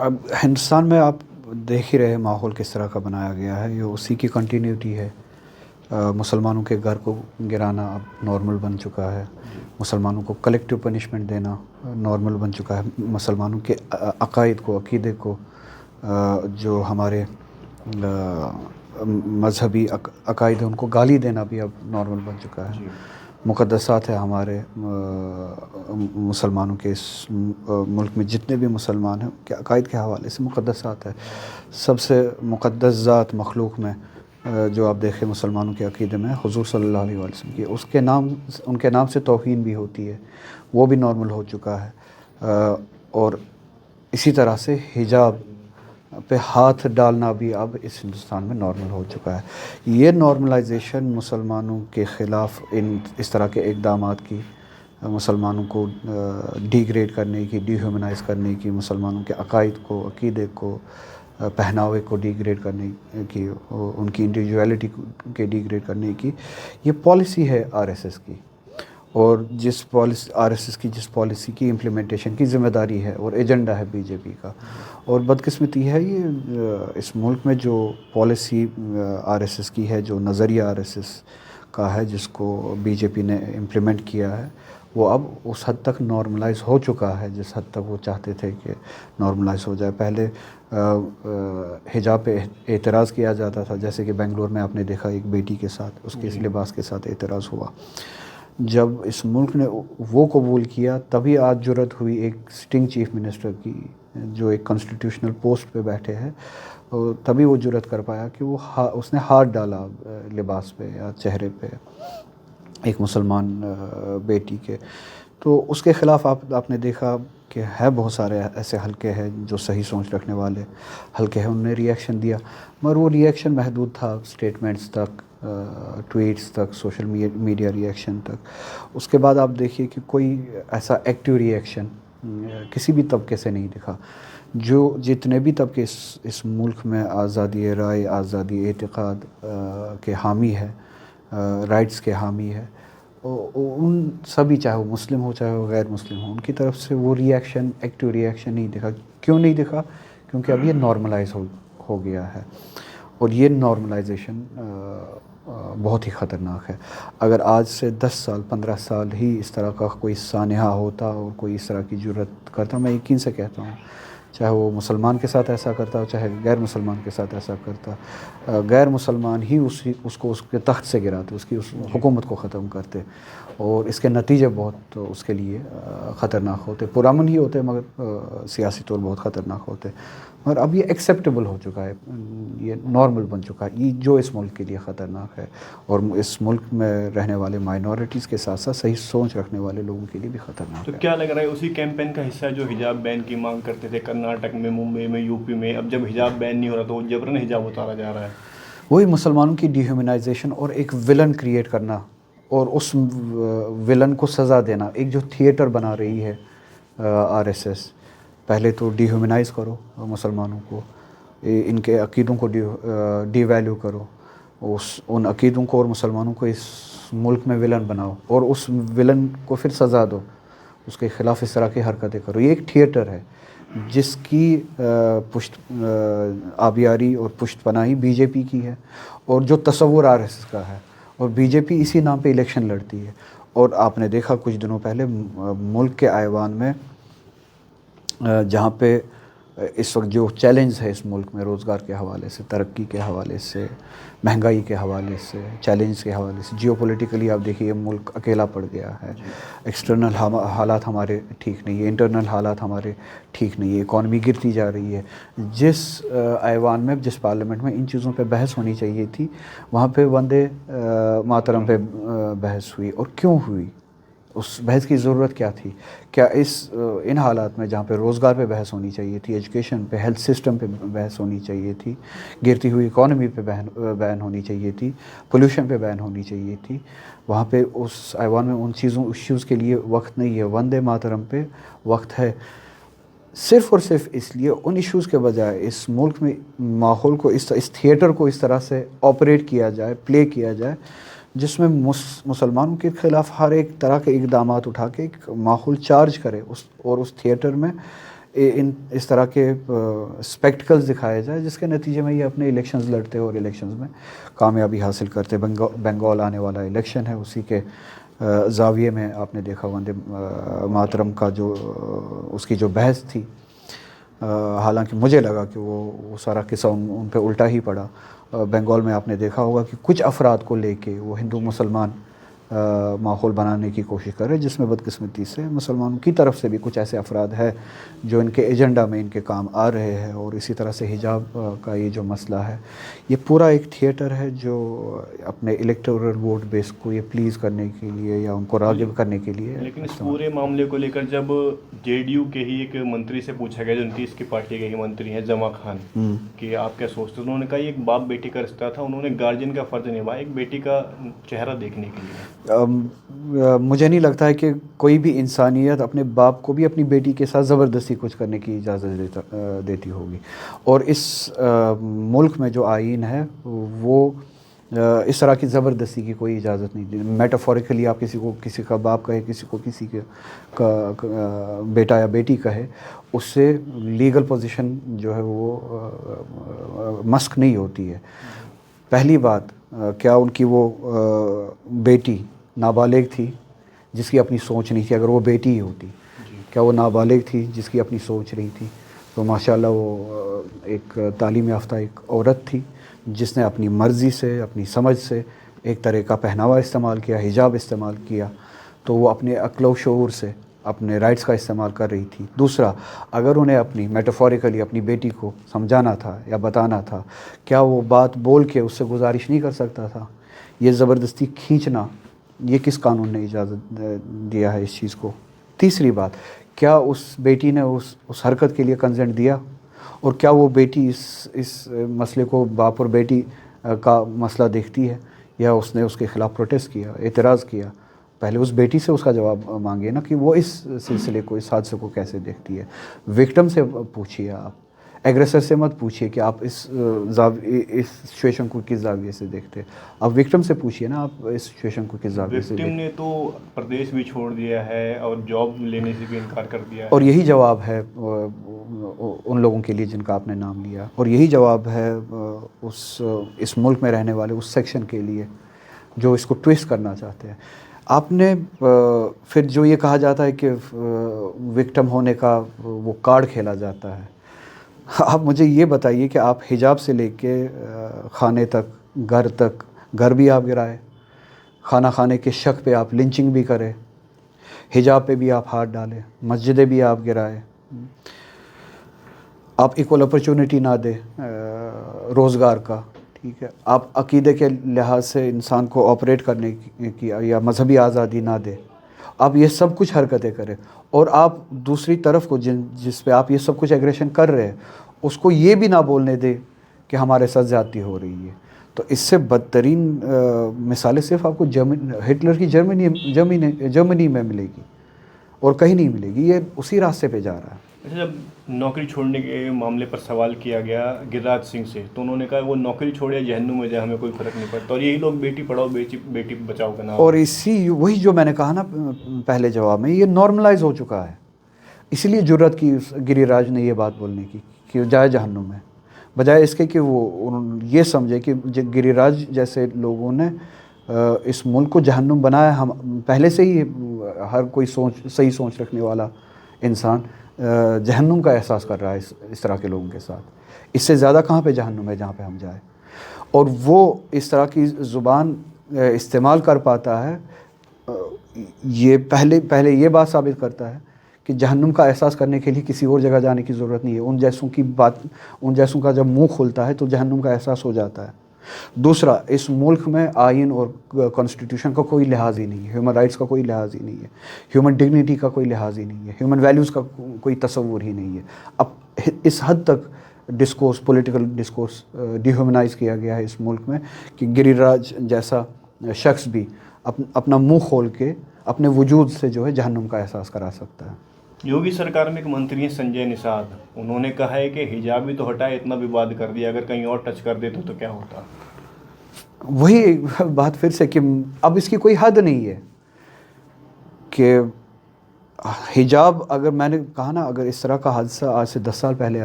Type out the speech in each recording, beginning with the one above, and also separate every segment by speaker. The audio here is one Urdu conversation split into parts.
Speaker 1: اب ہندوستان میں آپ دیکھ ہی رہے ماحول کس طرح کا بنایا گیا ہے، یہ اسی کی کنٹینیوٹی ہے۔ مسلمانوں کے گھر کو گرانا اب نارمل بن چکا ہے، مسلمانوں کو کلیکٹیو پنشمنٹ دینا نارمل بن چکا ہے، مسلمانوں کے عقائد کو، عقیدے کو، جو ہمارے مذہبی عقائد ہیں ان کو گالی دینا بھی اب نارمل بن چکا ہے۔ مقدسات ہے ہمارے مسلمانوں کے، اس ملک میں جتنے بھی مسلمان ہیں ان کے عقائد کے حوالے سے مقدسات ہے۔ سب سے مقدس ذات مخلوق میں جو آپ دیکھیں مسلمانوں کے عقیدے میں حضور صلی اللہ علیہ وسلم کی، ان کے نام سے توہین بھی ہوتی ہے، وہ بھی نارمل ہو چکا ہے۔ اور اسی طرح سے حجاب پہ ہاتھ ڈالنا بھی اب اس ہندوستان میں نارمل ہو چکا ہے۔ یہ نارملائزیشن مسلمانوں کے خلاف اس طرح کے اقدامات کی، مسلمانوں کو ڈی گریڈ کرنے کی، ڈی ہیومنائز کرنے کی، مسلمانوں کے عقائد کو، عقیدے کو، پہناوے کو ڈی گریڈ کرنے کی، ان کی انڈیویجویلٹی کے ڈی گریڈ کرنے کی، یہ پالیسی ہے آر ایس ایس کی۔ اور آر ایس ایس کی جس پالیسی کی امپلیمنٹیشن کی ذمہ داری ہے اور ایجنڈا ہے بی جے پی کا، اور بدقسمتی ہے یہ اس ملک میں جو پالیسی آر ایس ایس کی ہے، جو نظریہ آر ایس ایس کا ہے جس کو بی جے پی نے امپلیمنٹ کیا ہے، وہ اب اس حد تک نارملائز ہو چکا ہے جس حد تک وہ چاہتے تھے کہ نارملائز ہو جائے۔ پہلے حجاب پہ اعتراض کیا جاتا تھا، جیسے کہ بنگلور میں آپ نے دیکھا ایک بیٹی کے ساتھ اس کے لباس کے ساتھ اعتراض ہوا۔ جب اس ملک نے وہ قبول کیا تبھی آج جرأت ہوئی ایک سٹنگ چیف منسٹر کی، جو ایک کانسٹیٹیوشنل پوسٹ پہ بیٹھے ہیں، تبھی وہ جرأت کر پایا کہ اس نے ہاتھ ڈالا لباس پہ یا چہرے پہ ایک مسلمان بیٹی کے۔ تو اس کے خلاف آپ نے دیکھا کہ ہے بہت سارے ایسے حلقے ہیں جو صحیح سوچ رکھنے والے حلقے ہیں، انہوں نے ریئیکشن دیا، مگر وہ ریئیکشن محدود تھا اسٹیٹمنٹس تک، ٹویٹس تک، سوشل میڈیا ریئیکشن تک۔ اس کے بعد آپ دیکھیے کہ کوئی ایسا ایکٹیو ریئیکشن کسی بھی طبقے سے نہیں دکھا۔ جو جتنے بھی طبقے اس ملک میں آزادی رائے، آزادی اعتقاد کے حامی ہے، رائٹس کے حامی ہے، ان سبھی، چاہے وہ مسلم ہو چاہے وہ غیر مسلم ہو، ان کی طرف سے وہ ریئیکشن، ایکٹیو ریئیکشن نہیں دکھا۔ کیوں نہیں دکھا؟ کیونکہ اب یہ نارملائز ہو گیا ہے، اور یہ نارملائزیشن بہت ہی خطرناک ہے۔ اگر آج سے 10 سال 15 سال ہی اس طرح کا کوئی سانحہ ہوتا اور کوئی اس طرح کی جرأت کرتا، میں یقین سے کہتا ہوں چاہے وہ مسلمان کے ساتھ ایسا کرتا چاہے غیر مسلمان کے ساتھ ایسا کرتا، غیر مسلمان ہی اس کو اس کے تخت سے گراتے، اس کی اس حکومت کو ختم کرتے، اور اس کے نتیجے بہت اس کے لیے خطرناک ہوتے، پرامن ہی ہوتے مگر سیاسی طور بہت خطرناک ہوتے۔ مگر اب یہ ایکسیپٹیبل ہو چکا ہے، یہ نارمل بن چکا ہے، یہ جو اس ملک کے لیے خطرناک ہے، اور اس ملک میں رہنے والے مائنورٹیز کے ساتھ ساتھ صحیح سوچ رکھنے والے لوگوں کے لیے بھی خطرناک ہے۔
Speaker 2: تو کیا لگ رہا ہے اسی کیمپین کا حصہ ہے جو حجاب بین کی مانگ کرتے تھے کرناٹک میں، ممبئی میں، یو پی میں، اب جب حجاب بین نہیں ہو رہا تو جبراً حجاب اتارا جا رہا ہے؟
Speaker 1: وہی مسلمانوں کی ڈی ہیومنائزیشن اور ایک ولن کریٹ کرنا، اور اس ولن کو سزا دینا، ایک جو تھیٹر بنا رہی ہے آر ایس ایس۔ پہلے تو ڈی ہیومنائز کرو مسلمانوں کو، ان کے عقیدوں کو ڈی ویلیو کرو، ان عقیدوں کو اور مسلمانوں کو اس ملک میں ولن بناؤ، اور اس ولن کو پھر سزا دو، اس کے خلاف اس طرح کی حرکتیں کرو۔ یہ ایک تھیٹر ہے جس کی پشت آبیاری اور پشت پناہی بی جے پی کی ہے، اور جو تصور آر ایس ایس کا ہے، اور بی جے پی اسی نام پہ الیکشن لڑتی ہے۔ اور آپ نے دیکھا کچھ دنوں پہلے ملک کے ایوان میں، جہاں پہ اس وقت جو چیلنج ہے اس ملک میں روزگار کے حوالے سے، ترقی کے حوالے سے، مہنگائی کے حوالے سے، چیلنج کے حوالے سے، جیو پولیٹیکلی آپ دیکھیے یہ ملک اکیلا پڑ گیا ہے، ایکسٹرنل حالات ہمارے ٹھیک نہیں ہے، انٹرنل حالات ہمارے ٹھیک نہیں ہے، اکانومی گرتی جا رہی ہے۔ جس ایوان میں، جس پارلیمنٹ میں ان چیزوں پہ بحث ہونی چاہیے تھی، وہاں پہ وندے ماترم پہ بحث ہوئی، اور کیوں ہوئی؟ اس بحث کی ضرورت کیا تھی؟ کیا ان حالات میں جہاں پہ روزگار پہ بحث ہونی چاہیے تھی، ایجوکیشن پہ، ہیلتھ سسٹم پہ بحث ہونی چاہیے تھی، گرتی ہوئی اکانومی پہ بین ہونی چاہیے تھی، پولیوشن پہ بین ہونی چاہیے تھی، وہاں پہ اس ایوان میں ان ایشوز کے لیے وقت نہیں ہے۔ وندے ماترم پہ وقت ہے، صرف اور صرف اس لیے ان ایشوز کے بجائے اس ملک میں ماحول کو اس تھیٹر کو اس طرح سے آپریٹ کیا جائے، پلے کیا جائے، جس میں مسلمانوں کے خلاف ہر ایک طرح کے اقدامات اٹھا کے ایک ماحول چارج کرے، اور اس تھیٹر میں اس طرح کے اسپیکٹکلز دکھائے جائے جس کے نتیجے میں یہ اپنے الیکشنز لڑتے اور الیکشنز میں کامیابی حاصل کرتے. بنگال آنے والا الیکشن ہے, اسی کے زاویے میں آپ نے دیکھا وندے ماترم کا جو اس کی جو بحث تھی, حالانکہ مجھے لگا کہ وہ سارا قصہ ان پہ الٹا ہی پڑا. بنگال میں آپ نے دیکھا ہوگا کہ کچھ افراد کو لے کے وہ ہندو مسلمان ماحول بنانے کی کوشش کر رہے, جس میں بدقسمتی سے مسلمانوں کی طرف سے بھی کچھ ایسے افراد ہیں جو ان کے ایجنڈا میں ان کے کام آ رہے ہیں. اور اسی طرح سے حجاب کا یہ جو مسئلہ ہے, یہ پورا ایک تھیٹر ہے جو اپنے الیکٹورل ووٹ بیس کو یہ پلیز کرنے کے لیے یا ان کو راغب کرنے کے لیے.
Speaker 2: لیکن اس پورے معاملے کو لے کر جب JDU کے ہی ایک منتری سے پوچھا گیا, جو 29 کی پارٹی کے ہی منتری ہیں جمع خان, کہ آپ کیا سوچتے ہیں, انہوں نے کہا یہ ایک باپ بیٹی کا رشتہ تھا, انہوں نے گارجین کا فرض نبھایا ایک بیٹی کا چہرہ دیکھنے کے لیے.
Speaker 1: مجھے نہیں لگتا ہے کہ کوئی بھی انسانیت اپنے باپ کو بھی اپنی بیٹی کے ساتھ زبردستی کچھ کرنے کی اجازت دیتی ہوگی. اور اس ملک میں جو آئین ہے وہ اس طرح کی زبردستی کی کوئی اجازت نہیں دی. میٹافوریکلی آپ کسی کو کسی کا باپ کہے, کسی کو کسی کا بیٹا یا بیٹی کہے, اس سے لیگل پوزیشن جو ہے وہ مسک نہیں ہوتی ہے. پہلی بات, کیا ان کی وہ بیٹی نابالغ تھی جس کی اپنی سوچ نہیں تھی؟ اگر وہ بیٹی ہی ہوتی, کیا وہ نابالغ تھی جس کی اپنی سوچ نہیں تھی؟ تو ماشاءاللہ وہ ایک تعلیم یافتہ ایک عورت تھی جس نے اپنی مرضی سے, اپنی سمجھ سے ایک طرح کا پہناوا استعمال کیا, حجاب استعمال کیا, تو وہ اپنے عقل و شعور سے اپنے رائٹس کا استعمال کر رہی تھی. دوسرا, اگر انہیں اپنی میٹافوریکلی اپنی بیٹی کو سمجھانا تھا یا بتانا تھا, کیا وہ بات بول کے اس سے گزارش نہیں کر سکتا تھا؟ یہ زبردستی کھینچنا, یہ کس قانون نے اجازت دیا ہے اس چیز کو؟ تیسری بات, کیا اس بیٹی نے اس حرکت کے لیے کنسنٹ دیا؟ اور کیا وہ بیٹی اس مسئلے کو باپ اور بیٹی کا مسئلہ دیکھتی ہے, یا اس نے اس کے خلاف پروٹیسٹ کیا, اعتراض کیا؟ پہلے اس بیٹی سے اس کا جواب مانگے نا کہ وہ اس سلسلے کو, اس حادثے کو کیسے دیکھتی ہے. وکٹم سے پوچھیے آپ, ایگریسر سے مت پوچھیے کہ آپ اس سچویشن کو کس زاویے سے دیکھتے ہیں. آپ وکٹم سے پوچھیے نا آپ اس سچویشن کو کس زاویے سے دیکھتے ہیں.
Speaker 2: وکٹم نے تو پردیش بھی چھوڑ دیا ہے اور جاب لینے سے بھی انکار کر دیا ہے.
Speaker 1: اور یہی جواب ہے ان لوگوں کے لیے جن کا آپ نے نام لیا, اور یہی جواب ہے اس ملک میں رہنے والے اس سیکشن کے لیے جو اس کو ٹویسٹ کرنا چاہتے ہیں. آپ نے پھر جو یہ کہا جاتا ہے کہ وکٹم ہونے کا وہ کارڈ کھیلا جاتا ہے, آپ مجھے یہ بتائیے کہ آپ حجاب سے لے کے کھانے تک, گھر بھی آپ گرائے, کھانا کھانے کے شک پہ آپ لنچنگ بھی کرے, حجاب پہ بھی آپ ہاتھ ڈالے, مسجدیں بھی آپ گرائے, آپ ایکول اپرچونٹی نہ دے روزگار کا, ٹھیک ہے, آپ عقیدے کے لحاظ سے انسان کو آپریٹ کرنے کی یا مذہبی آزادی نہ دے, آپ یہ سب کچھ حرکتیں کریں, اور آپ دوسری طرف کو جس پہ آپ یہ سب کچھ ایگریشن کر رہے ہیں اس کو یہ بھی نہ بولنے دے کہ ہمارے ساتھ زیادتی ہو رہی ہے. تو اس سے بدترین مثالیں صرف آپ کو ہٹلر کی جرمنی میں ملے گی اور کہیں نہیں ملے گی. یہ اسی راستے پہ جا رہا ہے.
Speaker 2: اچھا, جب نوکری چھوڑنے کے معاملے پر سوال کیا گیا گریراج سنگھ سے, تو انہوں نے کہا وہ نوکری چھوڑے جہنم میں جائے ہمیں کوئی فرق نہیں پڑتا, اور یہی لوگ بیٹی پڑھاؤ بیٹی بچاؤ کا نام.
Speaker 1: اور وہی جو میں نے کہا نا پہلے جواب میں, یہ نارملائز ہو چکا ہے. اسی لیے جرت کی گریراج نے یہ بات بولنے کی کہ جائے جہنم میں, بجائے اس کے کہ وہ یہ سمجھے کہ گریراج جیسے لوگوں نے اس ملک کو جہنم بنایا. ہم پہلے سے ہی ہر کوئی صحیح سوچ رکھنے والا انسان جہنم کا احساس کر رہا ہے اس طرح کے لوگوں کے ساتھ. اس سے زیادہ کہاں پہ جہنم ہے جہاں پہ ہم جائیں. اور وہ اس طرح کی زبان استعمال کر پاتا ہے, یہ پہلے یہ بات ثابت کرتا ہے کہ جہنم کا احساس کرنے کے لیے کسی اور جگہ جانے کی ضرورت نہیں ہے. ان جیسوں کا جب منہ کھلتا ہے تو جہنم کا احساس ہو جاتا ہے. دوسرا, اس ملک میں آئین اور کانسٹیٹیوشن کا کوئی لحاظ ہی نہیں ہے, ہیومن رائٹس کا کوئی لحاظ ہی نہیں ہے, ہیومن ڈگنیٹی کا کوئی لحاظ ہی نہیں ہے, ہیومن ویلیوز کا کوئی تصور ہی نہیں ہے. اب اس حد تک پولیٹیکل ڈسکورس ڈیہیومنائز کیا گیا ہے اس ملک میں کہ گریراج جیسا شخص بھی اپنا منہ کھول کے اپنے وجود سے جو ہے جہنم کا احساس کرا سکتا ہے.
Speaker 2: یوگی سرکار میں ایک منتری ہیں سنجے نشاد, انہوں نے کہا ہے کہ حجاب بھی تو ہٹائے, اتنا وواد کر دیا, اگر کہیں اور ٹچ کر دیتے تو کیا ہوتا.
Speaker 1: وہی بات پھر سے کہ اب اس کی کوئی حد نہیں ہے کہ حجاب اگر میں نے کہا نا اگر اس طرح کا حادثہ آج سے 10 سال پہلے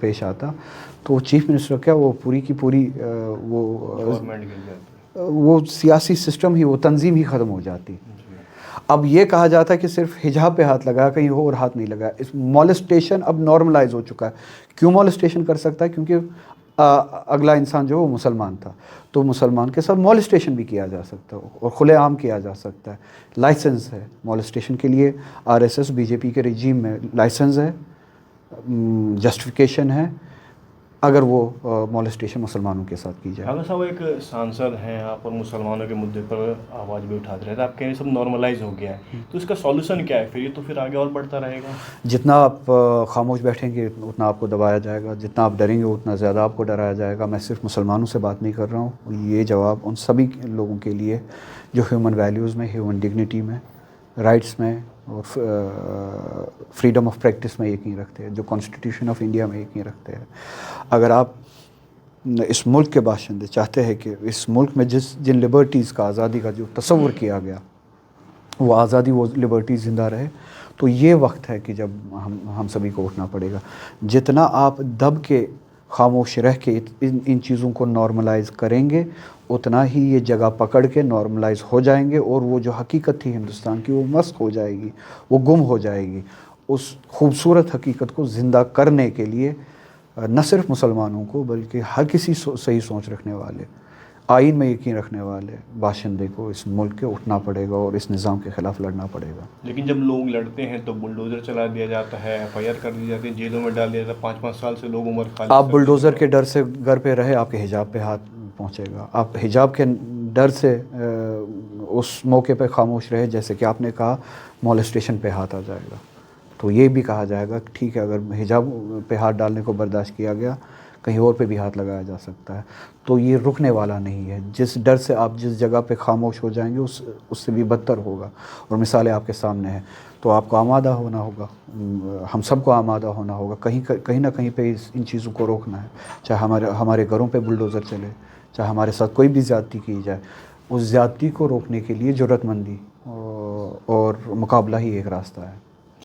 Speaker 1: پیش آتا تو چیف منسٹر کیا وہ پوری کی پوری
Speaker 2: گورنمنٹ گر جاتی،
Speaker 1: وہ سیاسی سسٹم ہی وہ تنظیم ہی ختم ہو جاتی. اب یہ کہا جاتا ہے کہ صرف حجاب پہ ہاتھ لگایا کہیں اور ہاتھ نہیں لگایا. اس مولسٹیشن اب نارملائز ہو چکا ہے. کیوں مولسٹیشن کر سکتا ہے؟ کیونکہ اگلا انسان جو وہ مسلمان تھا تو مسلمان کے ساتھ مولسٹیشن بھی کیا جا سکتا ہے اور کھلے عام کیا جا سکتا ہے. لائسنس ہے مولسٹیشن کے لیے. RSS BJP کے رجیم میں لائسنس ہے, جسٹیفیکیشن ہے اگر وہ مولسٹیشن مسلمانوں کے ساتھ کی جائے.
Speaker 2: اگر صاحب ایک سانسد ہیں آپ اور مسلمانوں کے مدعے پر آواز بھی اٹھاتے رہتے ہیں, آپ کہہ رہے ہیں سب نارملائز ہو گیا ہے, تو اس کا سولوشن کیا ہے پھر؟ یہ تو پھر آگے اور بڑھتا رہے گا.
Speaker 1: جتنا آپ خاموش بیٹھیں گے اتنا آپ کو دبایا جائے گا, جتنا آپ ڈریں گے اتنا زیادہ آپ کو ڈرایا جائے گا. میں صرف مسلمانوں سے بات نہیں کر رہا ہوں, یہ جواب ان سبھی لوگوں کے لیے جو ہیومن ویلیوز میں, ہیومن ڈگنیٹی میں, رائٹس میں اور فریڈم آف پریکٹس میں یقین رکھتے ہیں, جو کانسٹیٹیوشن آف انڈیا میں یقین رکھتے ہیں. اگر آپ اس ملک کے باشندے چاہتے ہیں کہ اس ملک میں جن لبرٹیز کا, آزادی کا جو تصور کیا گیا وہ آزادی, وہ لبرٹی زندہ رہے, تو یہ وقت ہے کہ جب ہم سبھی کو اٹھنا پڑے گا. جتنا آپ دب کے خاموش رہ کے ان چیزوں کو نارملائز کریں گے اتنا ہی یہ جگہ پکڑ کے نارملائز ہو جائیں گے, اور وہ جو حقیقت تھی ہندوستان کی وہ مسخ ہو جائے گی, وہ گم ہو جائے گی. اس خوبصورت حقیقت کو زندہ کرنے کے لیے نہ صرف مسلمانوں کو بلکہ ہر کسی صحیح سوچ رکھنے والے, آئین میں یقین رکھنے والے باشندے کو اس ملک کے اٹھنا پڑے گا اور اس نظام کے خلاف لڑنا پڑے گا.
Speaker 2: لیکن جب لوگ لڑتے ہیں تو بلڈوزر چلا دیا جاتا ہے, FIR کر دی جاتی ہے, جیلوں میں ڈال دیا جاتا ہے, 5-5 سال سے لوگ عمر خالد.
Speaker 1: آپ بلڈوزر کے ڈر سے گھر پہ رہے, آپ کے حجاب پہ ہاتھ پہنچے گا. آپ حجاب کے ڈر سے اس موقع پہ خاموش رہے جیسے کہ آپ نے کہا مولسٹیشن پہ ہاتھ آ جائے گا, تو یہ بھی کہا جائے گا ٹھیک ہے اگر حجاب پہ ہاتھ ڈالنے کو برداشت کیا گیا کہیں اور پہ بھی ہاتھ لگایا جا سکتا ہے. تو یہ رکنے والا نہیں ہے. جس ڈر سے آپ جس جگہ پہ خاموش ہو جائیں گے اس سے بھی بدتر ہوگا, اور مثالیں آپ کے سامنے ہیں. تو آپ کو آمادہ ہونا ہوگا, ہم سب کو آمادہ ہونا ہوگا, کہیں نہ کہیں پہ ان چیزوں کو روکنا ہے. چاہے ہمارے گھروں پہ بلڈوزر چلے, چاہے ہمارے ساتھ کوئی بھی زیادتی کی جائے, اس زیادتی کو روکنے کے لیے جرأت مندی اور مقابلہ ہی ایک راستہ ہے.